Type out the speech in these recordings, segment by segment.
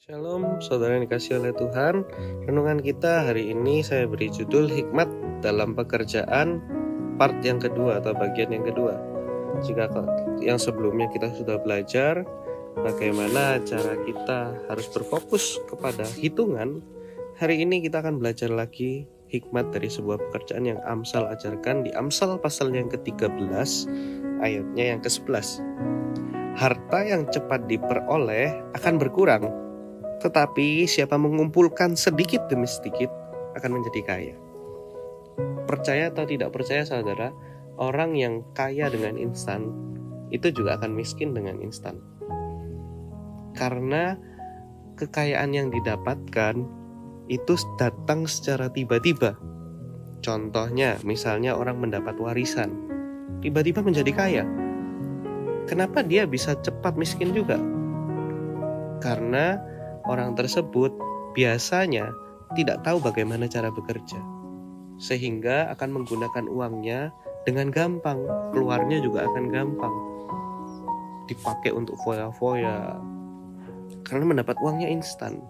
Shalom, saudara yang dikasih oleh Tuhan. Renungan kita hari ini saya beri judul hikmat dalam pekerjaan part yang kedua atau bagian yang kedua. Jika yang sebelumnya kita sudah belajar bagaimana cara kita harus berfokus kepada hitungan, hari ini kita akan belajar lagi hikmat dari sebuah pekerjaan yang Amsal ajarkan di Amsal pasal yang ke-13 ayatnya yang ke-11. Harta yang cepat diperoleh akan berkurang, tetapi siapa mengumpulkan sedikit demi sedikit akan menjadi kaya. Percaya atau tidak percaya saudara, orang yang kaya dengan instan itu juga akan miskin dengan instan. Karena kekayaan yang didapatkan itu datang secara tiba-tiba. Contohnya, misalnya orang mendapat warisan, tiba-tiba menjadi kaya. Kenapa dia bisa cepat miskin juga? Karena orang tersebut biasanya tidak tahu bagaimana cara bekerja, sehingga akan menggunakan uangnya dengan gampang, keluarnya juga akan gampang, dipakai untuk foya-foya, karena mendapat uangnya instan.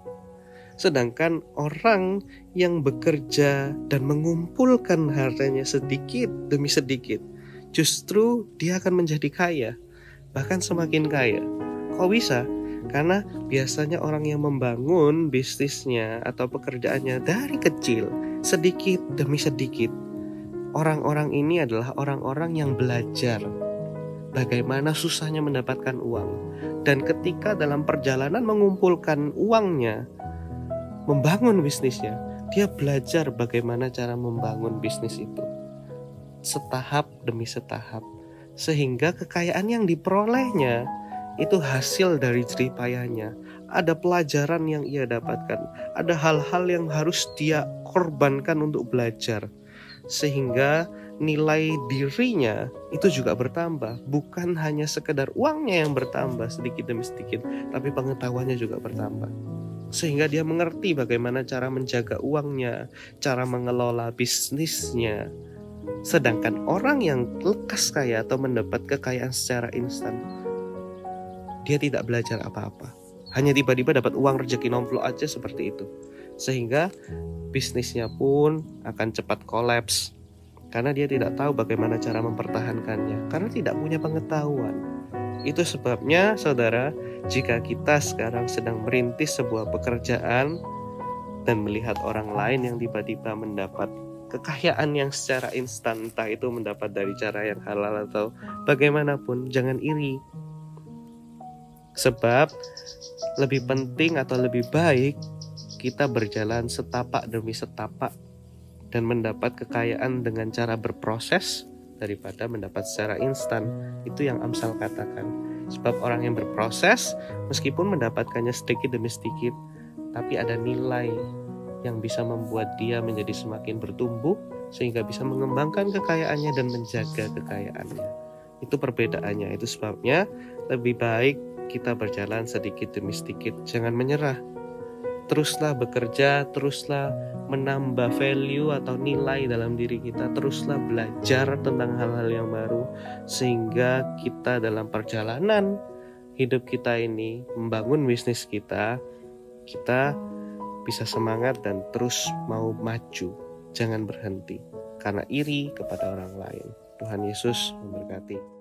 Sedangkan orang yang bekerja dan mengumpulkan hartanya sedikit demi sedikit, justru dia akan menjadi kaya, bahkan semakin kaya. Kok bisa? Karena biasanya orang yang membangun bisnisnya atau pekerjaannya dari kecil, sedikit demi sedikit. Orang-orang ini adalah orang-orang yang belajar bagaimana susahnya mendapatkan uang. Dan ketika dalam perjalanan mengumpulkan uangnya, membangun bisnisnya, dia belajar bagaimana cara membangun bisnis itu, setahap demi setahap. Sehingga kekayaan yang diperolehnya itu hasil dari jerih payahnya. Ada pelajaran yang ia dapatkan, ada hal-hal yang harus dia korbankan untuk belajar, sehingga nilai dirinya itu juga bertambah. Bukan hanya sekedar uangnya yang bertambah sedikit demi sedikit, tapi pengetahuannya juga bertambah, sehingga dia mengerti bagaimana cara menjaga uangnya, cara mengelola bisnisnya. Sedangkan orang yang lekas kaya atau mendapat kekayaan secara instan, dia tidak belajar apa-apa, hanya tiba-tiba dapat uang rezeki nomplok aja seperti itu, sehingga bisnisnya pun akan cepat kolaps karena dia tidak tahu bagaimana cara mempertahankannya, karena tidak punya pengetahuan. Itu sebabnya saudara, jika kita sekarang sedang merintis sebuah pekerjaan dan melihat orang lain yang tiba-tiba mendapat kekayaan yang secara instan, entah itu mendapat dari cara yang halal atau bagaimanapun, jangan iri. Sebab lebih penting atau lebih baik kita berjalan setapak demi setapak dan mendapat kekayaan dengan cara berproses daripada mendapat secara instan. Itu yang Amsal katakan. Sebab orang yang berproses meskipun mendapatkannya sedikit demi sedikit, tapi ada nilai yang bisa membuat dia menjadi semakin bertumbuh, sehingga bisa mengembangkan kekayaannya dan menjaga kekayaannya. Itu perbedaannya. Itu sebabnya lebih baik kita berjalan sedikit demi sedikit. Jangan menyerah. Teruslah bekerja, teruslah menambah value atau nilai dalam diri kita. Teruslah belajar tentang hal-hal yang baru, sehingga kita dalam perjalanan hidup kita ini, membangun bisnis kita bisa semangat dan terus mau maju. Jangan berhenti karena iri kepada orang lain. Tuhan Yesus memberkati.